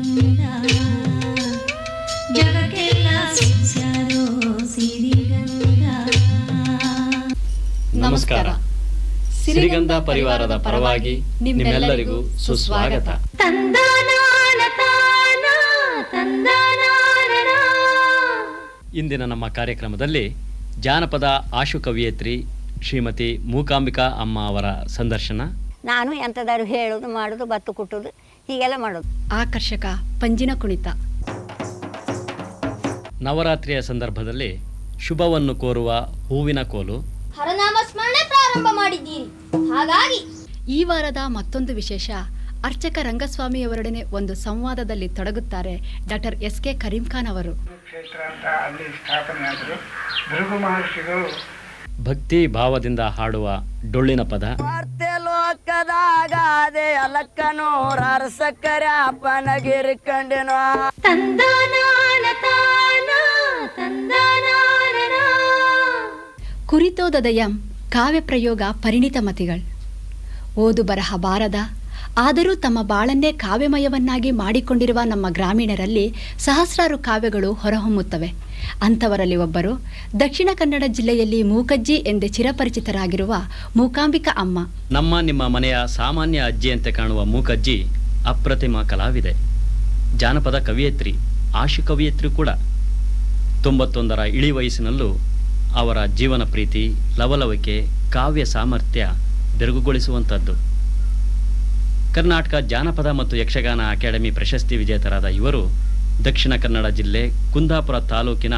ಸಿರಿಗಂಧ ಜಗಕ್ಕೆಲ್ಲ ಸೂಸ್ಯಾರೋ ಸಿರಿಗಂಧ. ನಮಸ್ಕಾರ. ಸಿರಿಗಂಧ ಪರಿವಾರದ ಪರವಾಗಿ ನಿಮ್ಮೆಲ್ಲರಿಗೂ ಸುಸ್ವಾಗತ. ಇಂದಿನ ನಮ್ಮ ಕಾರ್ಯಕ್ರಮದಲ್ಲಿ ಜಾನಪದ ಆಶು ಕವಿಯತ್ರಿ ಶ್ರೀಮತಿ ಮೂಕಾಂಬಿಕಾ ಅಮ್ಮ ಅವರ ಸಂದರ್ಶನ. ನಾನು ಎಂಥದಾರು ಹೇಳೋದು ಮಾಡೋದು ಬತ್ತು ಕುಟ್ಟೋದು ಹೀಗೆಲ್ಲ ಮಾಡೋದು. ಆಕರ್ಷಕ ಪಂಜಿನ ಕುಣಿತ. ನವರಾತ್ರಿಯ ಸಂದರ್ಭದಲ್ಲಿ ಶುಭವನ್ನು ಕೋರುವ ಹೂವಿನ ಕೋಲು. ಹರನಾಮ ಸ್ಮರಣೆ ಪ್ರಾರಂಭ ಮಾಡಿದ್ದೀರಿ, ಹಾಗಾಗಿ ಈ ವಾರದ ಮತ್ತೊಂದು ವಿಶೇಷ. ಅರ್ಚಕ ರಂಗಸ್ವಾಮಿಯವರೊಡನೆ ಒಂದು ಸಂವಾದದಲ್ಲಿ ತೊಡಗುತ್ತಾರೆ ಡಾಕ್ಟರ್ ಎಸ್.ಕೆ. ಕರೀಂ ಖಾನ್ ಅವರು. ಕ್ಷೇತ್ರ ಅಂತ ಅಲ್ಲಿ ಸ್ಥಾಪನೆಯಾದರು. ಭೃಗು ಮಹರ್ಷಿಗಳು ಭಕ್ತಿ ಭಾವದಿಂದ ಹಾಡುವ ಡೊಳ್ಳಿನ ಪದ. ಲೋಕದಾಗಾದೆ ಅಲಕ್ಕನೂರ ಸಕ್ಕರೆ ಅಪ್ಪನಗಿರಿ ಕಂಡೆನೋ ಕುರಿತೋದಯಂ ಕಾವ್ಯ ಪ್ರಯೋಗ ಪರಿಣಿತ ಮತಿಗಳು. ಓದು ಬರಹ ಬಾರದ ಆದರೂ ತಮ್ಮ ಬಾಳನ್ನೇ ಕಾವ್ಯಮಯವನ್ನಾಗಿ ಮಾಡಿಕೊಂಡಿರುವ ನಮ್ಮ ಗ್ರಾಮೀಣರಲ್ಲಿ ಸಹಸ್ರಾರು ಕಾವ್ಯಗಳು ಹೊರಹೊಮ್ಮುತ್ತವೆ. ಅಂಥವರಲ್ಲಿ ಒಬ್ಬರು ದಕ್ಷಿಣ ಕನ್ನಡ ಜಿಲ್ಲೆಯಲ್ಲಿ ಮೂಕಜ್ಜಿ ಎಂದೇ ಚಿರಪರಿಚಿತರಾಗಿರುವ ಮೂಕಾಂಬಿಕಾ ಅಮ್ಮ. ನಿಮ್ಮ ಮನೆಯ ಸಾಮಾನ್ಯ ಅಜ್ಜಿಯಂತೆ ಕಾಣುವ ಮೂಕಜ್ಜಿ ಅಪ್ರತಿಮ ಕಲಾವಿದೆ, ಜಾನಪದ ಕವಿಯತ್ರಿ, ಆಶು ಕವಿಯತ್ರಿ ಕೂಡ. 91ರ ಇಳಿ ವಯಸ್ಸಿನಲ್ಲೂ ಅವರ ಜೀವನ ಪ್ರೀತಿ, ಲವಲವಿಕೆ, ಕಾವ್ಯ ಸಾಮರ್ಥ್ಯ ಬೆರಗುಗೊಳಿಸುವಂಥದ್ದು. ಕರ್ನಾಟಕ ಜಾನಪದ ಮತ್ತು ಯಕ್ಷಗಾನ ಅಕಾಡೆಮಿ ಪ್ರಶಸ್ತಿ ವಿಜೇತರಾದ ಇವರು ದಕ್ಷಿಣ ಕನ್ನಡ ಜಿಲ್ಲೆ ಕುಂದಾಪುರ ತಾಲೂಕಿನ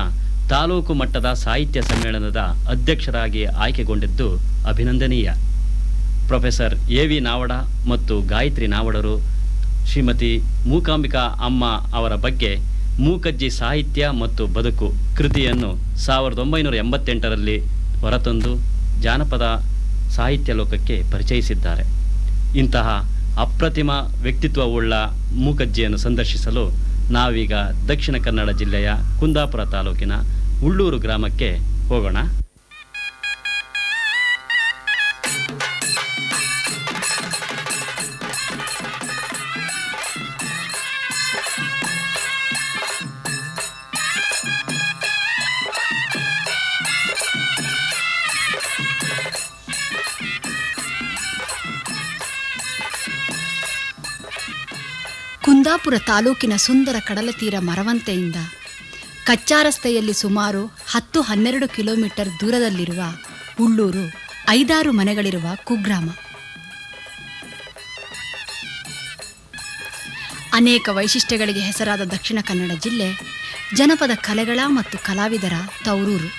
ತಾಲೂಕು ಮಟ್ಟದ ಸಾಹಿತ್ಯ ಸಮ್ಮೇಳನದ ಅಧ್ಯಕ್ಷರಾಗಿ ಆಯ್ಕೆಗೊಂಡಿದ್ದು ಅಭಿನಂದನೀಯ. Professor A V. ನಾವಡ ಮತ್ತು ಗಾಯತ್ರಿ ನಾವಡರು ಶ್ರೀಮತಿ ಮೂಕಾಂಬಿಕಾ ಅಮ್ಮ ಅವರ ಬಗ್ಗೆ ಮೂಕಜ್ಜಿ ಸಾಹಿತ್ಯ ಮತ್ತು ಬದುಕು ಕೃತಿಯನ್ನು 1988ರಲ್ಲಿ ಹೊರತಂದು ಜಾನಪದ ಸಾಹಿತ್ಯ ಲೋಕಕ್ಕೆ ಪರಿಚಯಿಸಿದ್ದಾರೆ. ಇಂತಹ ಅಪ್ರತಿಮ ವ್ಯಕ್ತಿತ್ವವುಳ್ಳ ಮೂಕಜ್ಜಿಯನ್ನು ಸಂದರ್ಶಿಸಲು ನಾವೀಗ ದಕ್ಷಿಣ ಕನ್ನಡ ಜಿಲ್ಲೆಯ ಕುಂದಾಪುರ ತಾಲೂಕಿನ ಉಳ್ಳೂರು ಗ್ರಾಮಕ್ಕೆ ಹೋಗೋಣ. ಕುಂದಾಪುರ ತಾಲೂಕಿನ ಸುಂದರ ಕಡಲತೀರ ಮರವಂತೆಯಿಂದ ಕಚ್ಚಾ ರಸ್ತೆಯಲ್ಲಿ ಸುಮಾರು 10-12 ಕಿಲೋಮೀಟರ್ ದೂರದಲ್ಲಿರುವ ಉಳ್ಳೂರು 5-6 ಮನೆಗಳಿರುವ ಕುಗ್ರಾಮ. ಅನೇಕ ವೈಶಿಷ್ಟ್ಯಗಳಿಗೆ ಹೆಸರಾದ ದಕ್ಷಿಣ ಕನ್ನಡ ಜಿಲ್ಲೆ ಜನಪದ ಕಲೆಗಳ ಮತ್ತು ಕಲಾವಿದರ ತವರೂರು.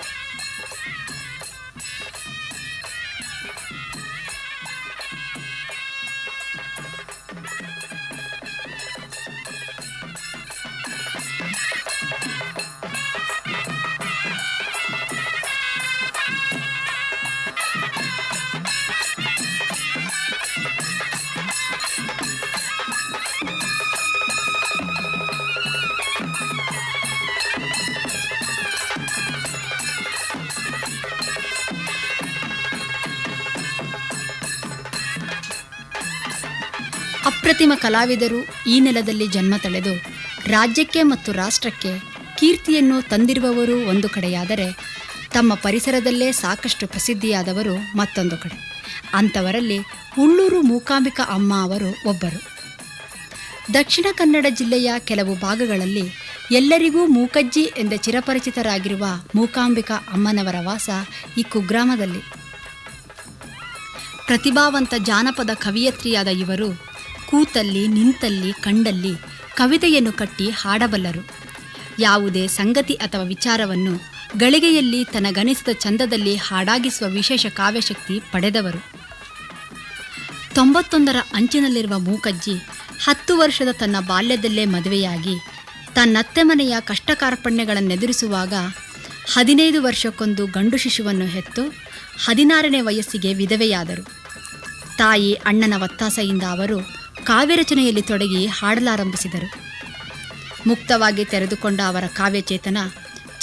ಅಪ್ರತಿಮ ಕಲಾವಿದರು ಈ ನೆಲದಲ್ಲಿ ಜನ್ಮ ತಳೆದು ರಾಜ್ಯಕ್ಕೆ ಮತ್ತು ರಾಷ್ಟ್ರಕ್ಕೆ ಕೀರ್ತಿಯನ್ನು ತಂದಿರುವವರು ಒಂದು ಕಡೆಯಾದರೆ, ತಮ್ಮ ಪರಿಸರದಲ್ಲೇ ಸಾಕಷ್ಟು ಪ್ರಸಿದ್ಧಿಯಾದವರು ಮತ್ತೊಂದು ಕಡೆ. ಅಂಥವರಲ್ಲಿ ಉಳ್ಳೂರು ಮೂಕಾಂಬಿಕಾ ಅಮ್ಮ ಅವರು ಒಬ್ಬರು. ದಕ್ಷಿಣ ಕನ್ನಡ ಜಿಲ್ಲೆಯ ಕೆಲವು ಭಾಗಗಳಲ್ಲಿ ಎಲ್ಲರಿಗೂ ಮೂಕಜ್ಜಿ ಎಂದೇ ಚಿರಪರಿಚಿತರಾಗಿರುವ ಮೂಕಾಂಬಿಕಾ ಅಮ್ಮನವರ ವಾಸ ಈ ಕುಗ್ರಾಮದಲ್ಲಿ. ಪ್ರತಿಭಾವಂತ ಜಾನಪದ ಕವಿಯತ್ರಿಯಾದ ಇವರು ಕೂತಲ್ಲಿ, ನಿಂತಲ್ಲಿ, ಕಂಡಲ್ಲಿ ಕವಿತೆಯನ್ನು ಕಟ್ಟಿ ಹಾಡಬಲ್ಲರು. ಯಾವುದೇ ಸಂಗತಿ ಅಥವಾ ವಿಚಾರವನ್ನು ಗಳಿಗೆಯಲ್ಲಿ ತನಗನಿಸಿದ ಚಂದದಲ್ಲಿ ಹಾಡಾಗಿಸುವ ವಿಶೇಷ ಕಾವ್ಯಶಕ್ತಿ ಪಡೆದವರು. 91ರ ಅಂಚಿನಲ್ಲಿರುವ ಮೂಕಜ್ಜಿ 10 ವರ್ಷದ ತನ್ನ ಬಾಲ್ಯದಲ್ಲೇ ಮದುವೆಯಾಗಿ ತನ್ನತ್ತೆ ಮನೆಯ ಕಷ್ಟ ಕಾರ್ಪಣ್ಯಗಳನ್ನೆದುರಿಸುವಾಗ 15 ವರ್ಷಕ್ಕೊಂದು ಗಂಡು ಶಿಶುವನ್ನು ಹೆತ್ತು 16ನೇ ವಯಸ್ಸಿಗೆ ವಿಧವೆಯಾದರು. ತಾಯಿ ಅಣ್ಣನ ಒತ್ತಾಸೆಯಿಂದ ಅವರು ಕಾವ್ಯರಚನೆಯಲ್ಲಿ ತೊಡಗಿ ಹಾಡಲಾರಂಭಿಸಿದರು. ಮುಕ್ತವಾಗಿ ತೆರೆದುಕೊಂಡ ಅವರ ಕಾವ್ಯಚೇತನ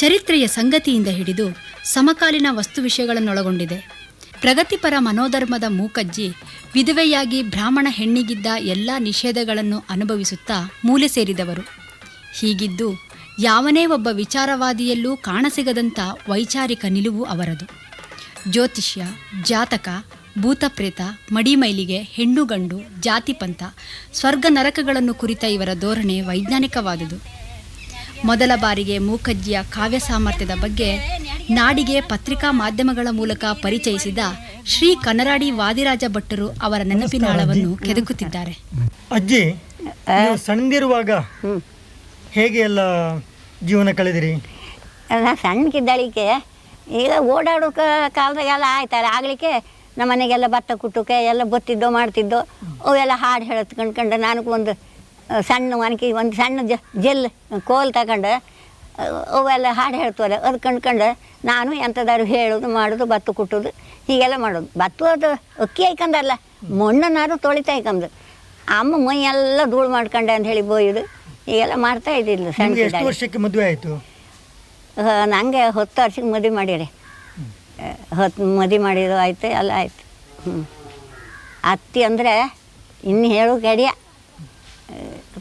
ಚರಿತ್ರೆಯ ಸಂಗತಿಯಿಂದ ಹಿಡಿದು ಸಮಕಾಲೀನ ವಸ್ತು ವಿಷಯಗಳನ್ನೊಳಗೊಂಡಿದೆ. ಪ್ರಗತಿಪರ ಮನೋಧರ್ಮದ ಮೂಕಜ್ಜಿ ವಿಧವೆಯಾಗಿ ಬ್ರಾಹ್ಮಣ ಹೆಣ್ಣಿಗಿದ್ದ ಎಲ್ಲ ನಿಷೇಧಗಳನ್ನು ಅನುಭವಿಸುತ್ತಾ ಮೂಲೆ ಸೇರಿದವರು. ಹೀಗಿದ್ದು ಯಾವನೇ ಒಬ್ಬ ವಿಚಾರವಾದಿಯಲ್ಲೂ ಕಾಣಸಿಗದಂಥ ವೈಚಾರಿಕ ನಿಲುವು ಅವರದು. ಜ್ಯೋತಿಷ್ಯ, ಜಾತಕ, ಭೂತಪ್ರೇತ, ಮಡಿಮೈಲಿಗೆ, ಹೆಣ್ಣು ಗಂಡು, ಜಾತಿಪಂಥ, ಸ್ವರ್ಗ ನರಕಗಳನ್ನು ಕುರಿತ ಇವರ ಧೋರಣೆ ವೈಜ್ಞಾನಿಕವಾದುದು. ಮೊದಲ ಬಾರಿಗೆ ಮೂಕಜ್ಜಿಯ ಕಾವ್ಯ ಸಾಮರ್ಥ್ಯದ ಬಗ್ಗೆ ನಾಡಿಗೆ ಪತ್ರಿಕಾ ಮಾಧ್ಯಮಗಳ ಮೂಲಕ ಪರಿಚಯಿಸಿದ ಶ್ರೀ ಕನ್ನರಾಡಿ ವಾದಿರಾಜ ಭಟ್ಟರು ಅವರ ನೆನಪಿನಾಳವನ್ನು ಕೆದಕುತ್ತಿದ್ದಾರೆ. ಅಜ್ಜಿ, ನೀವು ಸಣ್ಣದಿರುವಾಗ ಹೇಗೆ ಎಲ್ಲ ಜೀವನ ಕಳೆದಿರಿ? ನಾನು ಸಣ್ಣಕ್ಕಿದ್ದಳಿಕೆ ಈಗ ಓಡಾಡೋ ಕಾಲದಾಗೆಲ್ಲ ಆಯ್ತಲ್ಲ. ಆಗಲಿಕ್ಕೆ ನಮ್ಮ ಮನೆಗೆಲ್ಲ ಭತ್ತ ಕುಟ್ಟುಕೆ ಎಲ್ಲ ಬತ್ತಿದ್ದೋ ಮಾಡ್ತಿದ್ದೋ. ಅವೆಲ್ಲ ಹಾಡು ಹೇಳೋದು ಕಂಡ್ಕೊಂಡು ನಾನು ಒಂದು ಸಣ್ಣ ಒನಕೆ ಒಂದು ಸಣ್ಣ ಜೆಲ್ ಕೋಲ್ ತಗೊಂಡು ಅವೆಲ್ಲ ಹಾಡು ಹೇಳ್ತವಲ್ಲ ಅದು ಕಂಡ್ಕೊಂಡು ನಾನು ಎಂಥದಾದ್ರು ಹೇಳೋದು ಮಾಡೋದು, ಭತ್ತ ಕುಟ್ಟೋದು ಹೀಗೆಲ್ಲ ಮಾಡೋದು. ಭತ್ತ ಅದು ಅಕ್ಕಿ ಹಾಯ್ಕೊಂಡಲ್ಲ, ಮಣ್ಣನ್ನಾರು ತೊಳಿತಾ ಹಾಯ್ಕೊಂಡು ಅಮ್ಮ ಮೈ ಎಲ್ಲ ಧೂಳು ಮಾಡ್ಕೊಂಡೆ ಅಂತ ಹೇಳಿ ಬೋಯೋದು ಹೀಗೆಲ್ಲ ಮಾಡ್ತಾ ಇದ್ದಿಲ್ಲ. ಸಣ್ಣ ಎಷ್ಟು ವರ್ಷಕ್ಕೆ ಮದುವೆ ಆಯಿತು? ನನಗೆ 10 ವರ್ಷಕ್ಕೆ ಮದುವೆ ಮಾಡಿರಿ. 10 ಮದುವೆ ಮಾಡಿದ್ದು ಆಯ್ತು, ಎಲ್ಲ ಆಯ್ತು. ಅತ್ತಿ ಅಂದರೆ ಇನ್ನು ಹೇಳು ಗಡಿಯ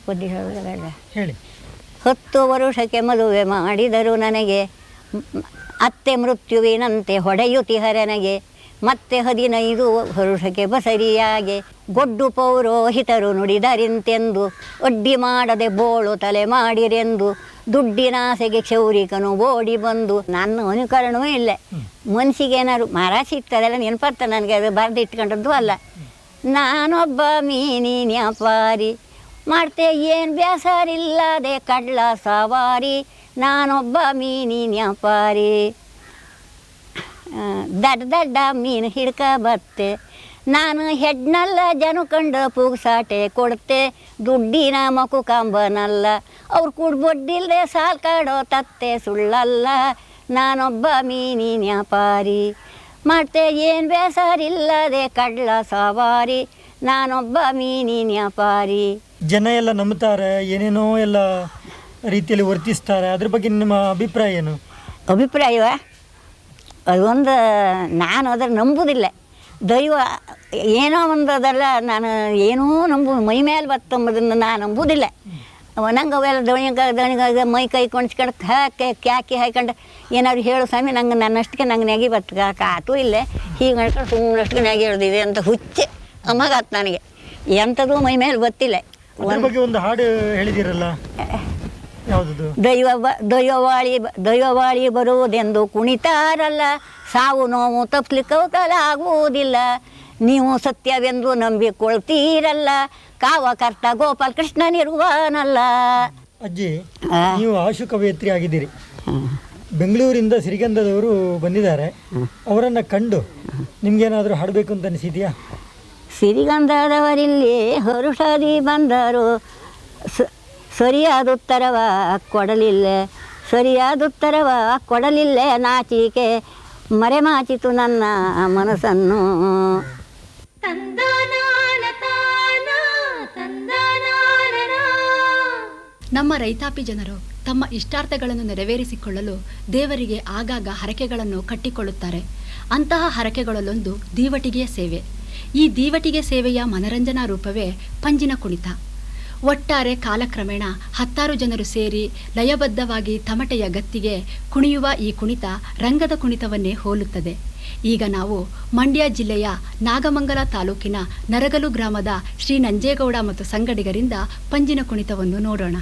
ಪದ್ಯ ಹೇಳೋದು ಬೇಡ. ಹೇಳಿ. 10 ವರ್ಷಕ್ಕೆ ಮದುವೆ ಮಾಡಿದರು ನನಗೆ, ಅತ್ತೆ ಮೃತ್ಯುವಿನಂತೆ ಹೊಡೆಯುತ್ತಿಹರನಗೆ. ಮತ್ತೆ 15 ವರ್ಷಕ್ಕೆ ಬಸರಿಯಾಗೆ, ಗೊಡ್ಡು ಪೌರೋಹಿತರು ನುಡಿದರಿಂತೆಂದು, ಒಡ್ಡಿ ಮಾಡದೆ ಬೋಳು ತಲೆ ಮಾಡಿರೆಂದು, ದುಡ್ಡಿನಾಸೆಗೆ ಕ್ಷೌರಿಕನು ಓಡಿ ಬಂದು. ನನ್ನ ಅನುಕರಣವೂ ಇಲ್ಲ. ಮನ್ಸಿಗೆ ಏನಾದ್ರು ಮರ ಸಿಗ್ತದೆಲ್ಲ ನೆನಪತ್ತ ನನಗೆ, ಅದು ಬರೆದಿಟ್ಕೊಂಡದ್ದು ಅಲ್ಲ. ನಾನೊಬ್ಬ ಮೀನಿನ ವ್ಯಾಪಾರಿ, ಮಾಡ್ತೆ ಏನು ಬೇಸರಿಲ್ಲದೆ ಕಡ್ಲ ಸವಾರಿ. ನಾನೊಬ್ಬ ಮೀನಿನ ವ್ಯಾಪಾರಿ, ದಡ್ಡ ದಡ್ಡ ಮೀನು ಹಿಡ್ಕ ಬತ್ತೆ. ನಾನು ಹೆಡ್ನಲ್ಲ ಜನ ಕಂಡು ಪುಗ್ಸಾಟೆ ಕೊಡ್ತೆ. ದುಡ್ಡಿನ ಮಕು ಕಂಬನಲ್ಲ, ಅವ್ರು ಕುಡ್ಬೊಡ್ಡಿಲ್ದೆ ಸಾಲ್ ಕಾಡೋ ತತ್ತೆ ಸುಳ್ಳಲ್ಲ. ನಾನೊಬ್ಬ ಮೀನಿನ ವ್ಯಾಪಾರಿ, ಮಾಡ್ತೆ ಏನು ಬೇಸರಿಲ್ಲದೆ ಕಡ್ಲ ಸವಾರಿ. ನಾನೊಬ್ಬ ಮೀನಿನ ವ್ಯಾಪಾರಿ. ಜನ ಎಲ್ಲ ನಂಬುತ್ತಾರೆ, ಏನೇನೋ ಎಲ್ಲ ರೀತಿಯಲ್ಲಿ ವರ್ತಿಸ್ತಾರೆ. ಅದ್ರ ಬಗ್ಗೆ ನಿಮ್ಮ ಅಭಿಪ್ರಾಯ ಏನು? ಅಭಿಪ್ರಾಯವ ಅದೊಂದು ನಾನು ಅದರ ನಂಬುವುದಿಲ್ಲ. ದೈವ ಏನೋ ಒಂದು ಅದೆಲ್ಲ ನಾನು ಏನೂ ಮೈ ಮೇಲೆ ಬತ್ತಂಬುದನ್ನು ನಾನು ನಂಬುವುದಿಲ್ಲ. ನಂಗೆ ಅವೆಲ್ಲ ದಣಿಗ ಮೈ ಕೈ ಕೊಣಿಸ್ಕೊಂಡು ಕ್ಯಾಕಿ ಹಾಕೊಂಡು ಏನಾದ್ರು ಹೇಳು ಸ್ವಾಮಿ, ನಂಗೆ ನನ್ನಷ್ಟಕ್ಕೆ ನಂಗೆ ನೆಗೆ ಆತು ಇಲ್ಲ ಹೀಗೆ ಮಾಡ್ಕೊಂಡು ಸುಮ್ಮನಷ್ಟು ನೆಗೆ ಹೇಳ್ದಿದೆ ಅಂತ ಹುಚ್ಚೆ ಅಮ್ಮಗಾತು ನನಗೆ. ಎಂಥದ್ದು ಮೈ ಮೇಲೆ ಗೊತ್ತಿಲ್ಲ. ಒಂದು ಹಾಡು ಹೇಳಿದಿರಲ್ಲ, ಯಾವುದದು? ದೈವವಾಳಿ ಬರುವುದೆಂದು ಕುಣಿತಾರಲ್ಲ, ಸಾವು ನೋವು ತಪ್ಪಿಸ್ಲಿಕ್ಕೆ ಆಗುವುದಿಲ್ಲ. ನೀವು ಸತ್ಯವೆಂದು ನಂಬಿಕೊಳ್ತೀರಲ್ಲ, ಕಾವಕರ್ತ ಗೋಪಾಲ್ ಕೃಷ್ಣನಿರುವನಲ್ಲ. ಅಜ್ಜಿ, ನೀವು ಆಶು ಕವಯತ್ರಿ ಆಗಿದ್ದೀರಿ. ಬೆಂಗಳೂರಿಂದ ಸಿರಿಗಂಧದವರು ಬಂದಿದ್ದಾರೆ. ಅವರನ್ನು ಕಂಡು ನಿಮ್ಗೇನಾದರೂ ಹಾಡಬೇಕು ಅಂತ ಅನಿಸಿದೆಯಾ? ಸಿರಿಗಂಧದವರಿಲ್ಲಿ ಹರುಷದಿ ಬಂದರು, ಸರಿಯಾದ ಉತ್ತರವ ಕೊಡಲಿಲ್ಲ. ಸರಿಯಾದ ಉತ್ತರವ ಕೊಡಲಿಲ್ಲ, ನಾಚಿಕೆ ಮರೆಮಾಚಿತು ನನ್ನ ಮನಸ್ಸನ್ನು. ನಮ್ಮ ರೈತಾಪಿ ಜನರು ತಮ್ಮ ಇಷ್ಟಾರ್ಥಗಳನ್ನು ನೆರವೇರಿಸಿಕೊಳ್ಳಲು ದೇವರಿಗೆ ಆಗಾಗ ಹರಕೆಗಳನ್ನು ಕಟ್ಟಿಕೊಳ್ಳುತ್ತಾರೆ. ಅಂತಹ ಹರಕೆಗಳಲ್ಲೊಂದು ದೀವಟಿಗೆಯ ಸೇವೆ. ಈ ದೀವಟಿಗೆ ಸೇವೆಯ ಮನರಂಜನಾ ರೂಪವೇ ಪಂಜಿನ ಕುಣಿತ. ಒಟ್ಟಾರೆ ಕಾಲಕ್ರಮೇಣ 10 ಜನರು ಸೇರಿ ಲಯಬದ್ಧವಾಗಿ ತಮಟೆಯ ಗತ್ತಿಗೆ ಕುಣಿಯುವ ಈ ಕುಣಿತ ರಂಗದ ಕುಣಿತವನ್ನೇ ಹೋಲುತ್ತದೆ. ಈಗ ನಾವು ಮಂಡ್ಯ ಜಿಲ್ಲೆಯ ನಾಗಮಂಗಲ ತಾಲೂಕಿನ ನರಗಲು ಗ್ರಾಮದ ಶ್ರೀ ನಂಜೇಗೌಡ ಮತ್ತು ಸಂಗಡಿಗರಿಂದ ಪಂಜಿನ ಕುಣಿತವನ್ನು ನೋಡೋಣ.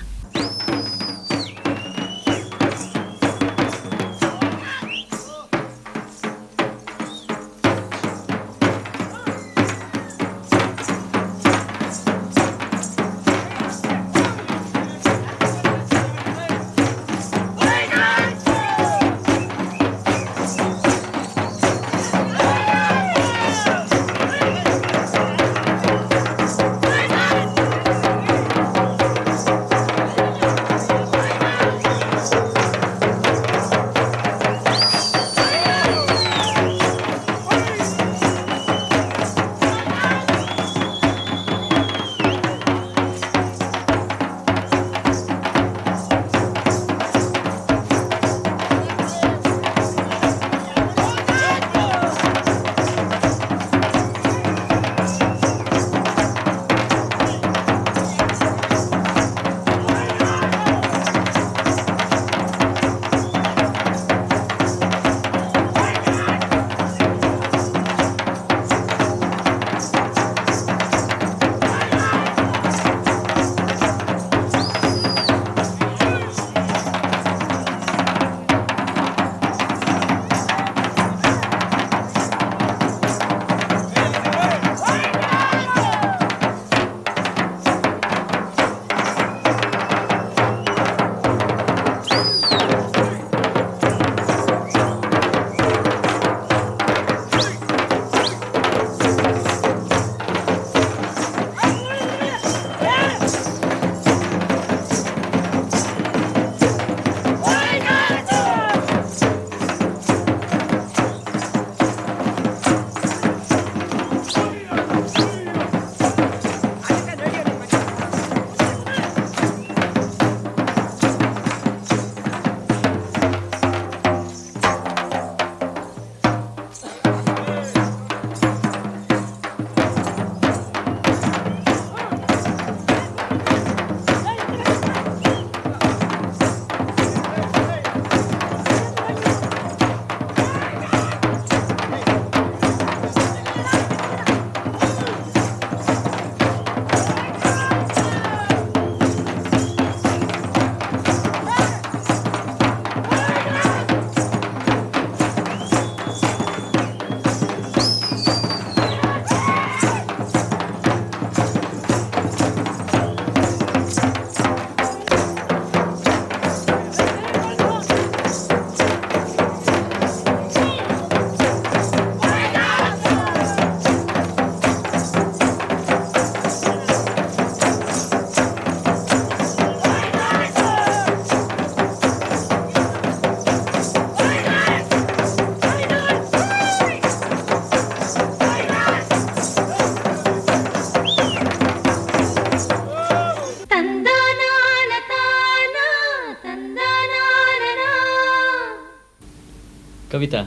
ಕವಿತಾ,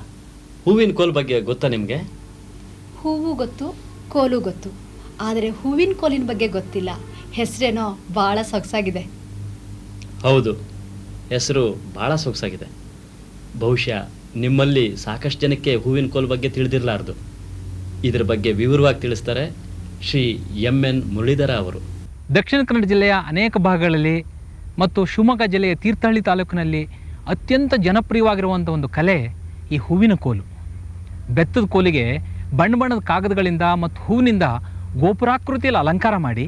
ಹೂವಿನ ಕೋಲ್ ಬಗ್ಗೆ ಗೊತ್ತಾ ನಿಮಗೆ? ಹೂವು ಗೊತ್ತು, ಕೋಲು ಗೊತ್ತು, ಆದರೆ ಹೂವಿನ ಕೋಲಿನ ಬಗ್ಗೆ ಗೊತ್ತಿಲ್ಲ. ಹೆಸರೇನೋ ಭಾಳ ಸೊಗಸಾಗಿದೆ. ಹೌದು, ಹೆಸರು ಭಾಳ ಸೊಗಸಾಗಿದೆ. ಬಹುಶಃ ನಿಮ್ಮಲ್ಲಿ ಸಾಕಷ್ಟು ಜನಕ್ಕೆ ಹೂವಿನ ಕೋಲ್ ಬಗ್ಗೆ ತಿಳಿದಿರಲಾರ್ದು. ಇದರ ಬಗ್ಗೆ ವಿವರವಾಗಿ ತಿಳಿಸ್ತಾರೆ ಶ್ರೀ MN ಮುರಳೀಧರ ಅವರು. ದಕ್ಷಿಣ ಕನ್ನಡ ಜಿಲ್ಲೆಯ ಅನೇಕ ಭಾಗಗಳಲ್ಲಿ ಮತ್ತು ಶಿವಮೊಗ್ಗ ಜಿಲ್ಲೆಯ ತೀರ್ಥಹಳ್ಳಿ ತಾಲೂಕಿನಲ್ಲಿ ಅತ್ಯಂತ ಜನಪ್ರಿಯವಾಗಿರುವಂಥ ಒಂದು ಕಲೆ ಈ ಹೂವಿನ ಕೋಲು. ಬೆತ್ತದ ಕೋಲಿಗೆ ಬಣ್ಣ ಬಣ್ಣದ ಕಾಗದಗಳಿಂದ ಮತ್ತು ಹೂವಿನಿಂದ ಗೋಪುರಾಕೃತಿಯಲ್ಲಿ ಅಲಂಕಾರ ಮಾಡಿ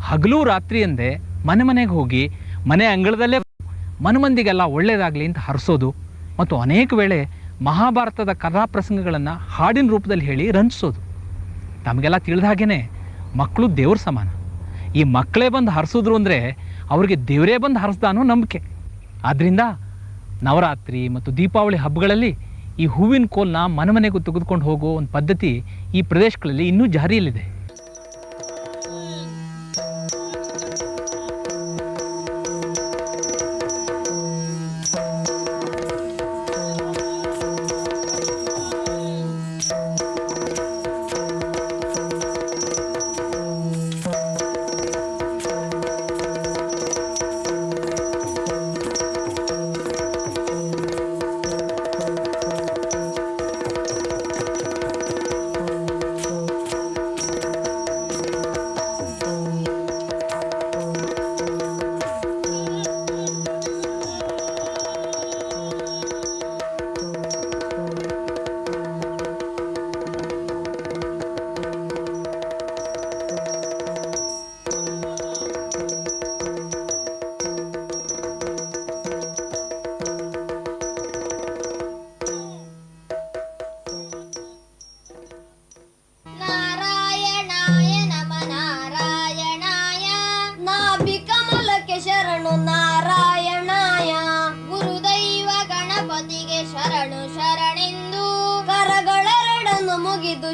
ಹಗಲು ರಾತ್ರಿ ಎಂದೇ ಮನೆ ಮನೆಗೆ ಹೋಗಿ ಮನೆ ಅಂಗಳದಲ್ಲೇ ಮನಮಂದಿಗೆಲ್ಲ ಒಳ್ಳೆಯದಾಗಲಿ ಅಂತ ಹರಿಸೋದು ಮತ್ತು ಅನೇಕ ವೇಳೆ ಮಹಾಭಾರತದ ಕಥಾ ಪ್ರಸಂಗಗಳನ್ನು ಹಾಡಿನ ರೂಪದಲ್ಲಿ ಹೇಳಿ ರಂಜಿಸೋದು. ತಮಗೆಲ್ಲ ತಿಳಿದ ಹಾಗೇ ಮಕ್ಕಳು ದೇವ್ರ ಸಮಾನ. ಈ ಮಕ್ಕಳೇ ಬಂದು ಹರಿಸಿದ್ರು ಅಂದರೆ ಅವ್ರಿಗೆ ದೇವರೇ ಬಂದು ಹರಿಸ್ದ ಅನ್ನೋ ನಂಬಿಕೆ. ಆದ್ದರಿಂದ ನವರಾತ್ರಿ ಮತ್ತು ದೀಪಾವಳಿ ಹಬ್ಬಗಳಲ್ಲಿ ಈ ಹೂವಿನ ಕೋಲನ್ನ ಮನೆ ಮನೆಗೂ ತೆಗೆದುಕೊಂಡು ಹೋಗೋ ಒಂದು ಪದ್ಧತಿ ಈ ಪ್ರದೇಶಗಳಲ್ಲಿ ಇನ್ನೂ ಜಾರಿಯಲ್ಲಿದೆ.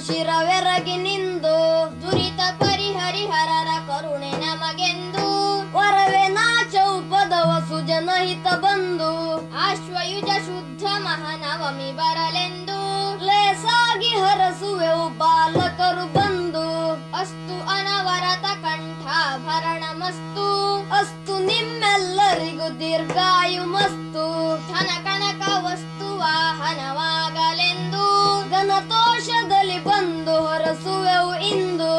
ಶಿರವೆರಗಿ ನಿಂದು ದುರಿತ ಪರಿಹರಿಹರರ ಕರುಣೆ ನಮಗೆಂದು ವರವೆ ನಾಚೌಪದವ ಸುಜನಹಿತ ಬಂದು ಆಶ್ವಯುಜ ಶುದ್ಧ ಮಹಾನವಮಿ ಬರಲೆಂದು ಲೇಸಾಗಿ ಹರಸುವೆವು ಬಾಲಕರು ಬಂದು ಅಸ್ತು ಅನವರತ ಕಂಠಾಭರಣಮಸ್ತು ಅಸ್ತು ನಿಮ್ಮೆಲ್ಲರಿಗೂ ದೀರ್ಘಾಯು ಮಸ್ತು ಧನ ಕನಕ ವಸ್ತು ವಾಹನವಾಗಲೆಂದು ಘನತೋಷದಲ್ಲಿ ಬಂದು ಹೊರಸುವೆವು ಇಂದು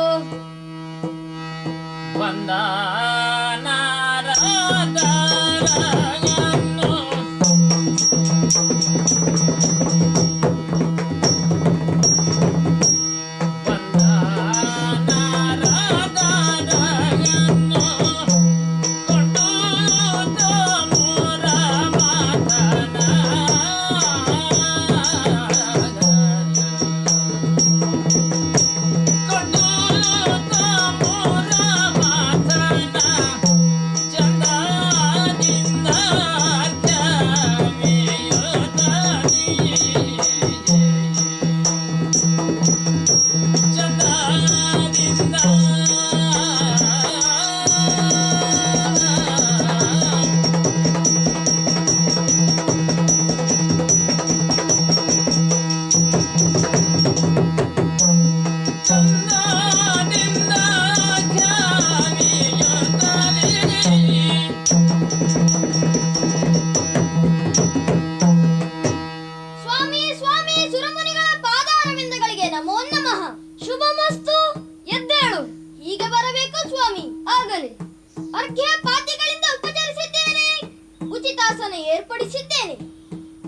ಏರ್ಪಡಿಸಿದ್ದೇನೆ.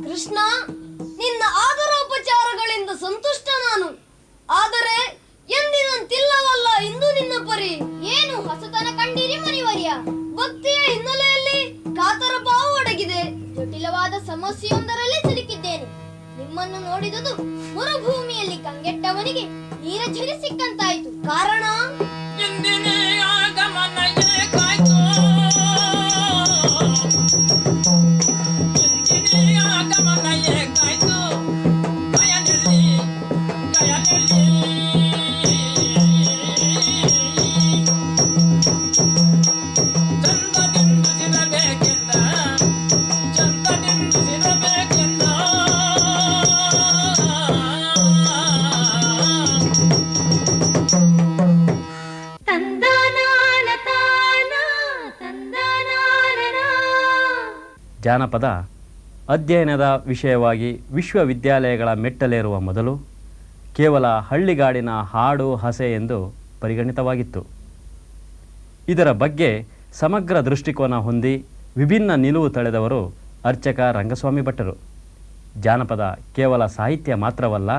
ಕೃಷ್ಣ, ನಿನ್ನ ಆದರೋಪಚಾರಗಳಿಂದ ಸಂತುಷ್ಟ ನಾನು. ಆದರೆ ಎಂದಿನಂತಿಲ್ಲವಲ್ಲ ಇಂದು ನಿನ್ನ ಪರಿ. ಏನು ಹೊಸತನ ಕಂಡಿರಿ ಮುನಿವರ್ಯ? ಭಕ್ತಿಯ ಹಿನ್ನೆಲೆಯಲ್ಲಿ ಕಾತರ ಭಾವ ಒಡಗಿದೆ. ಜಟಿಲವಾದ ಸಮಸ್ಯೆಯೊಂದರಲ್ಲಿ ಸಿಲುಕಿದ್ದೇನೆ. ನಿಮ್ಮನ್ನು ನೋಡಿದುದು ಮರುಭೂಮಿಯಲ್ಲಿ ಕಂಗೆಟ್ಟವನಿಗೆ ನೀರ ಝರಿ ಸಿಕ್ಕಂತಾಯಿತು. ಕಾರಣ ಜಾನಪದ ಅಧ್ಯಯನದ ವಿಷಯವಾಗಿ ವಿಶ್ವವಿದ್ಯಾಲಯಗಳ ಮೆಟ್ಟಲೇರುವ ಮೊದಲು ಕೇವಲ ಹಳ್ಳಿಗಾಡಿನ ಹಾಡು ಹಸೆ ಎಂದು ಪರಿಗಣಿತವಾಗಿತ್ತು. ಇದರ ಬಗ್ಗೆ ಸಮಗ್ರ ದೃಷ್ಟಿಕೋನ ಹೊಂದಿ ವಿಭಿನ್ನ ನಿಲುವು ತಳೆದವರು ಅರ್ಚಕ ರಂಗಸ್ವಾಮಿ ಭಟ್ಟರು. ಜಾನಪದ ಕೇವಲ ಸಾಹಿತ್ಯ ಮಾತ್ರವಲ್ಲ,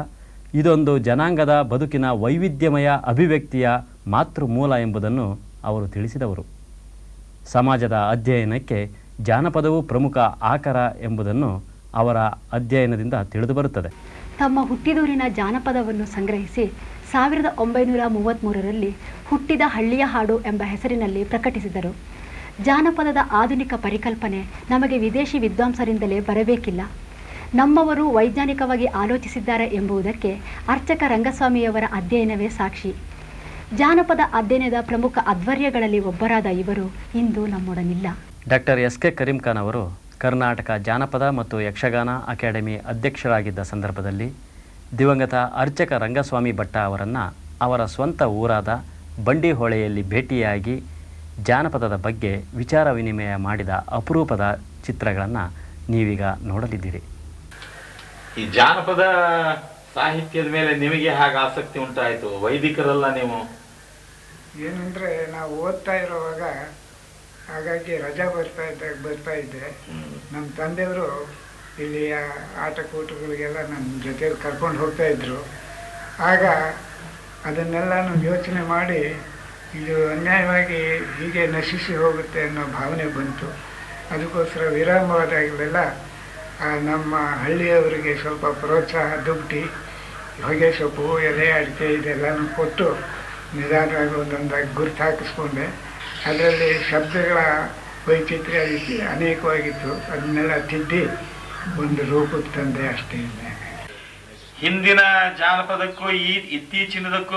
ಇದೊಂದು ಜನಾಂಗದ ಬದುಕಿನ ವೈವಿಧ್ಯಮಯ ಅಭಿವ್ಯಕ್ತಿಯ ಮಾತೃಮೂಲ ಎಂಬುದನ್ನು ಅವರು ತಿಳಿಸಿದವರು. ಸಮಾಜದ ಅಧ್ಯಯನಕ್ಕೆ ಜಾನಪದವು ಪ್ರಮುಖ ಆಕರ ಎಂಬುದನ್ನು ಅವರ ಅಧ್ಯಯನದಿಂದ ತಿಳಿದುಬರುತ್ತದೆ. ತಮ್ಮ ಹುಟ್ಟಿದೂರಿನ ಜಾನಪದವನ್ನು ಸಂಗ್ರಹಿಸಿ 1933ರಲ್ಲಿ ಹುಟ್ಟಿದ ಹಳ್ಳಿಯ ಹಾಡು ಎಂಬ ಹೆಸರಿನಲ್ಲಿ ಪ್ರಕಟಿಸಿದರು. ಜಾನಪದದ ಆಧುನಿಕ ಪರಿಕಲ್ಪನೆ ನಮಗೆ ವಿದೇಶಿ ವಿದ್ವಾಂಸರಿಂದಲೇ ಬರಬೇಕಿಲ್ಲ, ನಮ್ಮವರು ವೈಜ್ಞಾನಿಕವಾಗಿ ಆಲೋಚಿಸಿದ್ದಾರೆ ಎಂಬುದಕ್ಕೆ ಅರ್ಚಕ ರಂಗಸ್ವಾಮಿಯವರ ಅಧ್ಯಯನವೇ ಸಾಕ್ಷಿ. ಜಾನಪದ ಅಧ್ಯಯನದ ಪ್ರಮುಖ ಅಧ್ವರ್ಯಗಳಲ್ಲಿ ಒಬ್ಬರಾದ ಇವರು ಇಂದು ನಮ್ಮೊಡನಿಲ್ಲ. Doctor S K Karim Khan ಅವರು ಕರ್ನಾಟಕ ಜಾನಪದ ಮತ್ತು ಯಕ್ಷಗಾನ ಅಕಾಡೆಮಿ ಅಧ್ಯಕ್ಷರಾಗಿದ್ದ ಸಂದರ್ಭದಲ್ಲಿ ದಿವಂಗತ ಅರ್ಚಕ ರಂಗಸ್ವಾಮಿ ಭಟ್ಟ ಅವರನ್ನು ಅವರ ಸ್ವಂತ ಊರಾದ ಬಂಡಿಹೊಳೆಯಲ್ಲಿ ಭೇಟಿಯಾಗಿ ಜಾನಪದದ ಬಗ್ಗೆ ವಿಚಾರ ವಿನಿಮಯ ಮಾಡಿದ ಅಪರೂಪದ ಚಿತ್ರಗಳನ್ನು ನೀವೀಗ ನೋಡಲಿದ್ದೀರಿ. ಈ ಜಾನಪದ ಸಾಹಿತ್ಯದ ಮೇಲೆ ನಿಮಗೆ ಹಾಗೆ ಆಸಕ್ತಿ ಉಂಟಾಯಿತು? ವೈದಿಕರಲ್ಲ ನೀವು? ಏನಂದರೆ ನಾವು ಓದ್ತಾ ಇರೋವಾಗ ಹಾಗಾಗಿ ರಜಾ ಬರ್ತಾ ಇದ್ದೆ. ನಮ್ಮ ತಂದೆಯವರು ಇಲ್ಲಿ ಆಟಕೂಟಗಳಿಗೆಲ್ಲ ನನ್ನ ಜೊತೆಯಲ್ಲಿ ಕರ್ಕೊಂಡು ಹೋಗ್ತಾ ಇದ್ರು. ಆಗ ಅದನ್ನೆಲ್ಲ ಯೋಚನೆ ಮಾಡಿ ಇದು ಅನ್ಯಾಯವಾಗಿ ಹೀಗೆ ನಶಿಸಿ ಹೋಗುತ್ತೆ ಅನ್ನೋ ಭಾವನೆ ಬಂತು. ಅದಕ್ಕೋಸ್ಕರ ವಿರಾಮವಾದಾಗಲೆಲ್ಲ ನಮ್ಮ ಹಳ್ಳಿಯವರಿಗೆ ಸ್ವಲ್ಪ ಪ್ರೋತ್ಸಾಹ ದುಡ್ಡಿ ಹೊಗೆ ಸೊಪ್ಪು ಎಲೆ ಅಡಿಕೆ ಇದೆಲ್ಲನೂ ಕೊಟ್ಟು ನಿಧಾನವಾಗಿ ಒಂದೊಂದಾಗಿ ಗುರುತು ಹಾಕಿಸ್ಕೊಂಡೆ. ಅದರಲ್ಲಿ ಶಬ್ದಗಳ ವೈಚಿತ್ರ್ಯ ಅನೇಕವಾಗಿತ್ತು. ಅದನ್ನೆಲ್ಲ ತಿದ್ದಿ ಒಂದು ರೂಪಕ್ಕೆ ತಂದೆ ಅಷ್ಟೇ. ಹಿಂದಿನ ಜಾನಪದಕ್ಕೂ ಈ ಇತ್ತೀಚಿನದಕ್ಕೂ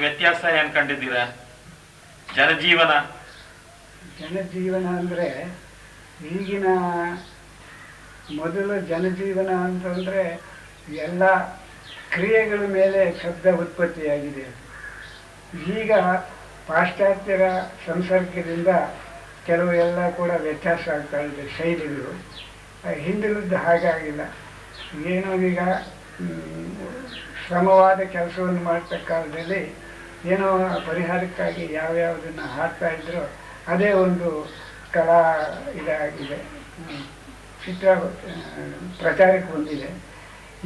ವ್ಯತ್ಯಾಸ ಏನು ಕಂಡಿದ್ದೀರಾ? ಜನಜೀವನ ಅಂದರೆ ಈಗಿನ ಮೊದಲು ಜನಜೀವನ ಅಂತಂದರೆ ಎಲ್ಲ ಕ್ರಿಯೆಗಳ ಮೇಲೆ ಶಬ್ದ ಉತ್ಪತ್ತಿಯಾಗಿದೆ. ಈಗ ಪಾಶ್ಚಾತ್ಯರ ಸಂಸರ್ಗದಿಂದ ಕೆಲವು ಎಲ್ಲ ಕೂಡ ವ್ಯತ್ಯಾಸ ಆಗ್ತಾ ಇದೆ ಶೈಲಿಗಳು. ಹಿಂದಿನದ್ದು ಹಾಗಾಗಿಲ್ಲ. ಏನೋ ಈಗ ಶ್ರಮವಾದ ಕೆಲಸವನ್ನು ಮಾಡ್ತಕ್ಕ ಕಾಲದಲ್ಲಿ ಏನೋ ಪರಿಹಾರಕ್ಕಾಗಿ ಯಾವ್ಯಾವುದನ್ನು ಹಾಡ್ತಾ ಇದ್ರೋ ಅದೇ ಒಂದು ಕಲಾ ಇದಾಗಿದೆ, ಚಿತ್ರ ಪ್ರಚಾರಕ್ಕೆ ಬಂದಿದೆ.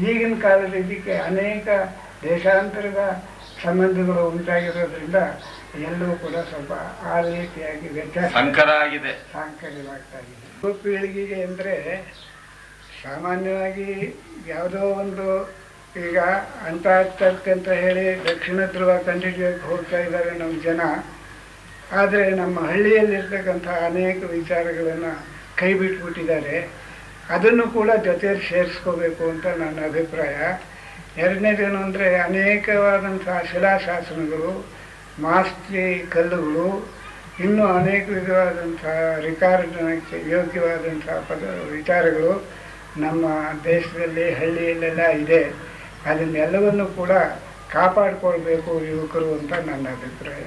ಈಗಿನ ಕಾಲದ ಇದಕ್ಕೆ ಅನೇಕ ದೇಶಾಂತರದ ಸಂಬಂಧಗಳು ಉಂಟಾಗಿರೋದ್ರಿಂದ ಎಲ್ಲವೂ ಕೂಡ ಸ್ವಲ್ಪ ಆ ರೀತಿಯಾಗಿ ವ್ಯತ್ಯಾಸ ಸಾಂಕರ್ಯವಾಗ್ತಾ ಇದೆ. ಯುವ ಪೀಳಿಗೆಗೆ ಅಂದರೆ ಸಾಮಾನ್ಯವಾಗಿ ಯಾವುದೋ ಒಂದು ಈಗ ಅಂಟಾರ್ಕ್ಟಿಕ್ ಅಂತ ಹೇಳಿ ದಕ್ಷಿಣ ಧ್ರುವ ಕಂಡಿಡಿಯೋಕ್ಕೆ ಹೋಗ್ತಾ ಇದ್ದಾರೆ ನಮ್ಮ ಜನ. ಆದರೆ ನಮ್ಮ ಹಳ್ಳಿಯಲ್ಲಿರ್ತಕ್ಕಂಥ ಅನೇಕ ವಿಚಾರಗಳನ್ನು ಕೈ ಬಿಟ್ಬಿಟ್ಟಿದ್ದಾರೆ. ಅದನ್ನು ಕೂಡ ಜೊತೆಯಲ್ಲಿ ಸೇರಿಸ್ಕೋಬೇಕು ಅಂತ ನನ್ನ ಅಭಿಪ್ರಾಯ. ಎರಡನೇದೇನು ಅಂದರೆ ಅನೇಕವಾದಂಥ ಶಿಲಾಶಾಸನಗಳು, ಮಾಸ್ತಿ ಕಲ್ಲುಗಳು, ಇನ್ನೂ ಅನೇಕ ವಿಧವಾದಂಥ ರಿಕಾರ್ಡ್ನಕ್ಕೆ ಯೋಗ್ಯವಾದಂಥ ವಿಚಾರಗಳು ನಮ್ಮ ದೇಶದಲ್ಲಿ ಹಳ್ಳಿಯಲ್ಲೆಲ್ಲ ಇದೆ. ಅದನ್ನೆಲ್ಲವನ್ನು ಕೂಡ ಕಾಪಾಡಿಕೊಳ್ಬೇಕು ಯುವಕರು ಅಂತ ನನ್ನ ಅಭಿಪ್ರಾಯ.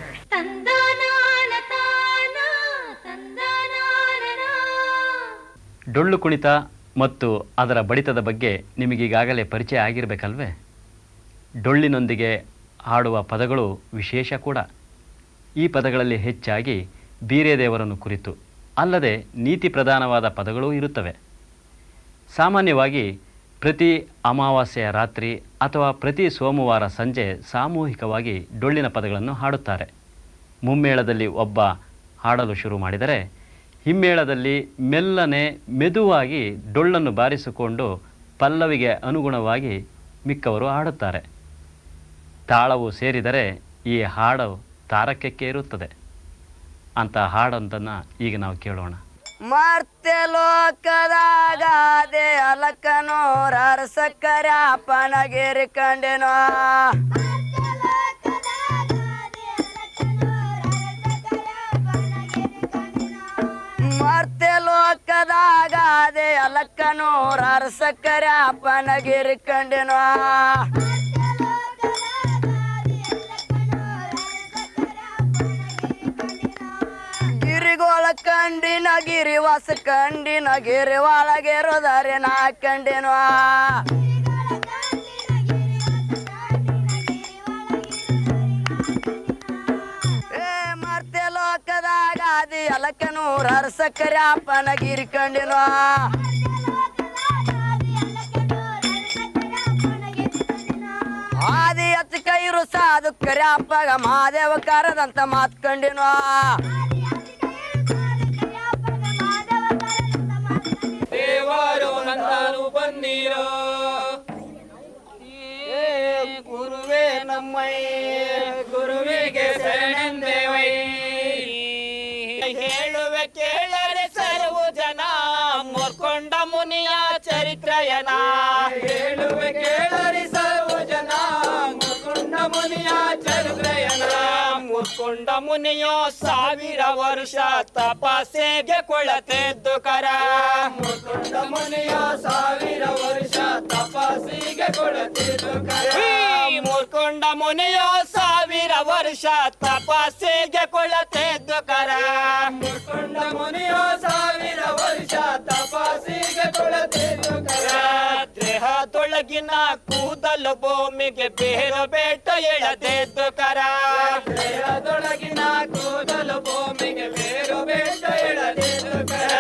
ಡೊಳ್ಳು ಕುಣಿತ ಮತ್ತು ಅದರ ಬಡಿತದ ಬಗ್ಗೆ ನಿಮಗೀಗಾಗಲೇ ಪರಿಚಯ ಆಗಿರಬೇಕಲ್ವೇ? ಡೊಳ್ಳಿನೊಂದಿಗೆ ಹಾಡುವ ಪದಗಳು ವಿಶೇಷ ಕೂಡ. ಈ ಪದಗಳಲ್ಲಿ ಹೆಚ್ಚಾಗಿ ಬೀರೇದೇವರನ್ನು ಕುರಿತು ಅಲ್ಲದೆ ನೀತಿ ಪ್ರಧಾನವಾದ ಪದಗಳೂ ಇರುತ್ತವೆ. ಸಾಮಾನ್ಯವಾಗಿ ಪ್ರತಿ ಅಮಾವಾಸ್ಯೆಯ ರಾತ್ರಿ ಅಥವಾ ಪ್ರತಿ ಸೋಮವಾರ ಸಂಜೆ ಸಾಮೂಹಿಕವಾಗಿ ಡೊಳ್ಳಿನ ಪದಗಳನ್ನು ಹಾಡುತ್ತಾರೆ. ಮುಮ್ಮೇಳದಲ್ಲಿ ಒಬ್ಬ ಹಾಡಲು ಶುರು ಮಾಡಿದರೆ ಹಿಮ್ಮೇಳದಲ್ಲಿ ಮೆಲ್ಲನೆ ಮೆದುವಾಗಿ ಡೊಳ್ಳನ್ನು ಬಾರಿಸಿಕೊಂಡು ಪಲ್ಲವಿಗೆ ಅನುಗುಣವಾಗಿ ಮಿಕ್ಕವರು ಹಾಡುತ್ತಾರೆ. ತಾಳವು ಸೇರಿದರೆ ಈ ಹಾಡು ತಾರಕಕ್ಕೆ ಇರುತ್ತದೆ. ಅಂತ ಹಾಡೊಂದನ್ನು ಈಗ ನಾವು ಕೇಳೋಣ. ಮರ್ತ್ಯ ಲೋಕದಾಗಾದೆ ಅಲಕನೋರ ಸಕ್ಕರೆ ಅಪ್ಪನಗಿರಿ ಕಂಡೆನೋ. ಮರ್ತ್ಯ ಲೋಕದಾಗಾದೆ ಅಲಕನೋರ ಸಕ್ಕರೆ ಅಪ್ಪನಗಿರಿ ಕಂಡೆನೋ. ಗಿರಿಗೋಳಕ್ಕ ಕಂಡಿನ ಗಿರಿವಾಸ ಕಂಡಿನ ಗಿರಿ ಒಳಗೆ ರೋದರೆ ನಾ ಕಂಡಿನ ಮರ್ತೆ ಲೋಕದಾಗ ಆದಿ ಅಲಕನೂರ ಸಕ್ಕರೆ ಅಪ್ಪನ ಗಿರಿ ಕಂಡಿನ ಆದಿ ಹಚ್ಚ ಕೈರು ಸಾಧು ಕರೆ ಅಪ್ಪಗ ಮಹಾದೇವ ಕರದಂತ ಮಾತ್ ಕಂಡಿನ ದೇವರು ನಂದನು ಬಂದಿರೋ ಗುರುವೇ ನಮ್ಮಯ್ಯ ಗುರುವಿಗೆ ಶರಣೆಂದೇವೈ ಹೇಳುವೆ ಕೇಳರೆ ಸರ್ವ ಜನ ಮುರ್ಕೊಂಡ ಮುನಿಯ ಚರಿತ್ರಯನ ಹೇಳುವೆ ಕೇಳರಿ ಸರ್ವ ಜನ ಮುರ್ಕೊಂಡ ಮುನಿಯ ಚರಿತ್ರಯನ ಮುರ್ಕೊಂಡ ಮುನಿಯೋ 1000 ವರ್ಷ ತಪಸ್ಸೆಗೆ ಕೊಳತೆದ್ದು ಕರ ಮುರ್ಕೊಂಡ ಮುನಿಯೋ 1000 ವರ್ಷ ತಪಸ್ಸಿಗೆ ಕೊಳತೆದ್ದು ಕರ ಮುರ್ಕೊಂಡ ಮುನಿಯೋ 1000 ವರ್ಷ ತಪಸ್ಸಿಗೆ ಕೊಳತೆದ್ದು ಕರ ಮುರ್ಕೊಂಡ ಮುನಿಯೋ 1000 ವರ್ಷ ತಪಸ್ಸಿಗೆ ಕೊಳತೆದ್ದು ಕರ ದೇಹದೊಳಗಿನ ಕೂದಲು ಭೂಮಿಗೆ ಬೇರು ಬೇಟ ಎಳದೆದ್ದು ಕರ ದೇಹದೊಳಗಿನ ಕೂದಲು ಭೂಮಿಗೆ ಬೇರು ಬೇಟ ಎಳದೆದ್ದು ಕರ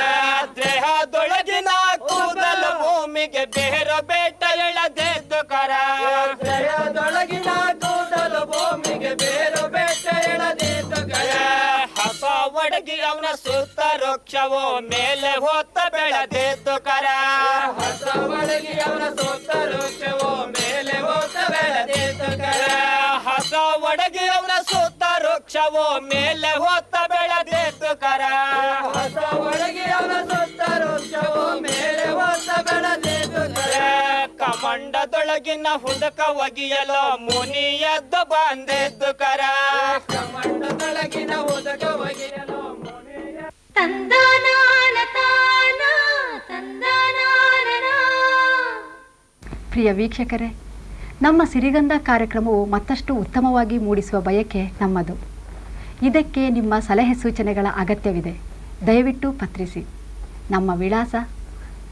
ದೇಹದೊಳಗಿನ ಕೂದಲು ಭೂಮಿಗೆ ಬೇರು ಬೇಟ ಎಳದೆದ್ದು ಕರ ದೇಹದೊಳಗಿನ ಕೂದಲು ಭೂಮಿಗೆ ಬೇರು ಬೇಟ ಎಳದೆದ್ದು ಕರ ಹಸ ಒಡಗಿ ಅವನ ಸುತ್ತ ವೃಕ್ಷವೋ ಮೇಲೆ ಹೊತ್ತ ಬೆಳೆದೆದ್ದು ಕರ ಹಸ ಒಡಗಿ ಅವನ ಸುತ್ತ ವೃಕ್ಷವೋ ಮೇಲೆ ಹೊತ್ತ ಬೆಳೆದೆದ್ದು ಕರ ಹಸ ಒಡಗಿ ಅವನ ಸುತ್ತ ವೃಕ್ಷವೋ ಮೇಲೆ ಹೊತ್ತ ಬೆಳೆದೆದ್ದು ಕರ ಹಸ ಒಡಗಿ ಅವನ ಸುತ್ತ ವೃಕ್ಷವೋ ಮೇಲೆ ಹೊತ್ತ ಬೆಳೆದೆದ್ದು ಕರ ಕಮಂಡದೊಳಗಿನ ಹುಡುಕ ಒಗಿಯಲು ಮುನಿ ಎದ್ದು ಬಂದೆದ್ದು ಕರ ಕಮಂಡದೊಳಗಿನ ಹುಡುಕ ಒಗಿಯಲು ತಂದನಾನ ತಾನ ತಂದನಾನ. ಪ್ರಿಯ ವೀಕ್ಷಕರೇ, ನಮ್ಮ ಸಿರಿಗಂಧ ಕಾರ್ಯಕ್ರಮವು ಮತ್ತಷ್ಟು ಉತ್ತಮವಾಗಿ ಮೂಡಿಸುವ ಬಯಕೆ ನಮ್ಮದು. ಇದಕ್ಕೆ ನಿಮ್ಮ ಸಲಹೆ ಸೂಚನೆಗಳ ಅಗತ್ಯವಿದೆ. ದಯವಿಟ್ಟು ಪತ್ರಿಸಿ. ನಮ್ಮ ವಿಳಾಸ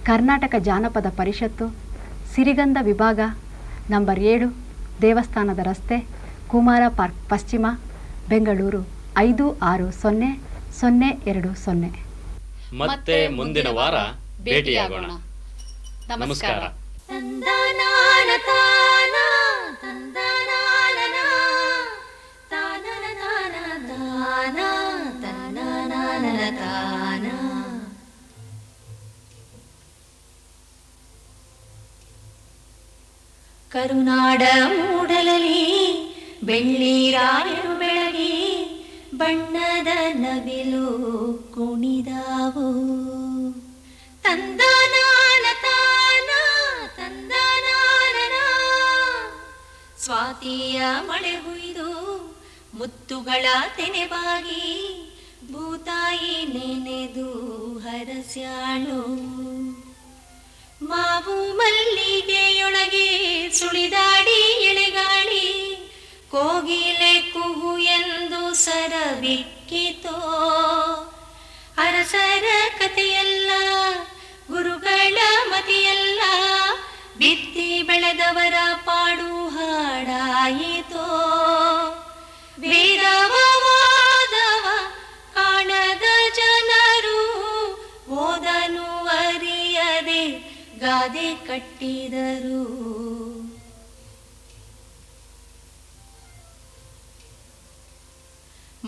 ಕರ್ನಾಟಕ ಜಾನಪದ ಪರಿಷತ್ತು, ಸಿರಿಗಂಧ ವಿಭಾಗ, ನಂಬರ್ 7, ದೇವಸ್ಥಾನದ ರಸ್ತೆ, ಕುಮಾರ ಪಾರ್ಕ್ ಪಶ್ಚಿಮ, ಬೆಂಗಳೂರು 560020. ಮತ್ತೆ ಮುಂದಿನ ವಾರ ಭೇಟಿಯಾಗೋಣ. ನಮಸ್ಕಾರ. ತಂದನಾನ ತಾನ ತಂದನಾನ ತಾನನ ತಾನ ತಾನ ತಂದನಾನ ತಾನ. ಕರುನಾಡ ಮೂಡಲಲ್ಲಿ ಬೆಳ್ಳಿರಾಯರು ಬೆಳಗಿ ಬಣ್ಣದ ನವಿಲು ಕುಣಿದಾವು. ತಂದನಾನ ತಾನ ತಂದನಾನ. ಸ್ವಾತಿಯ ಮಳೆ ಹುಯ್ದು ಮುತ್ತುಗಳ ತೆನೆಬಾಗಿ ಭೂತಾಯಿ ನೆನೆದು ಹರಸ್ಯಾಳು. ಮಾವು ಮಲ್ಲಿಗೆಯೊಳಗೆ ಸುಳಿದಾಡಿ ಎಳೆಗಾಳಿ ಕೋಗಿಲೆ ಕುಹು ಎಂದು ಸರಬಿಕ್ಕಿತೋ. ಅರಸರ ಕಥೆಯಲ್ಲ, ಗುರುಗಳ ಮತಿಯಲ್ಲ, ಬಿತ್ತಿ ಬೆಳೆದವರ ಪಾಡು ಹಾಡಾಯಿತೋ. ವೇದವಾದವ ಕಾಣದ ಜನರು ಓದನು ಅರಿಯದೆ ಗಾದೆ ಕಟ್ಟಿದರು.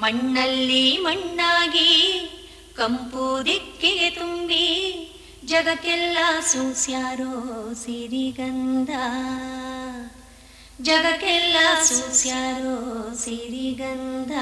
ಮಣ್ಣಲ್ಲಿ ಮಣ್ಣಾಗಿ ಕಂಪು ದಿಕ್ಕಿಗೆ ತುಂಬಿ ಜಗಕ್ಕೆಲ್ಲ ಸೂಸ್ಯಾರೋ ಸಿರಿಗಂಧ. ಜಗಕ್ಕೆಲ್ಲ ಸೂಸ್ಯಾರೋ ಸಿರಿಗಂಧ.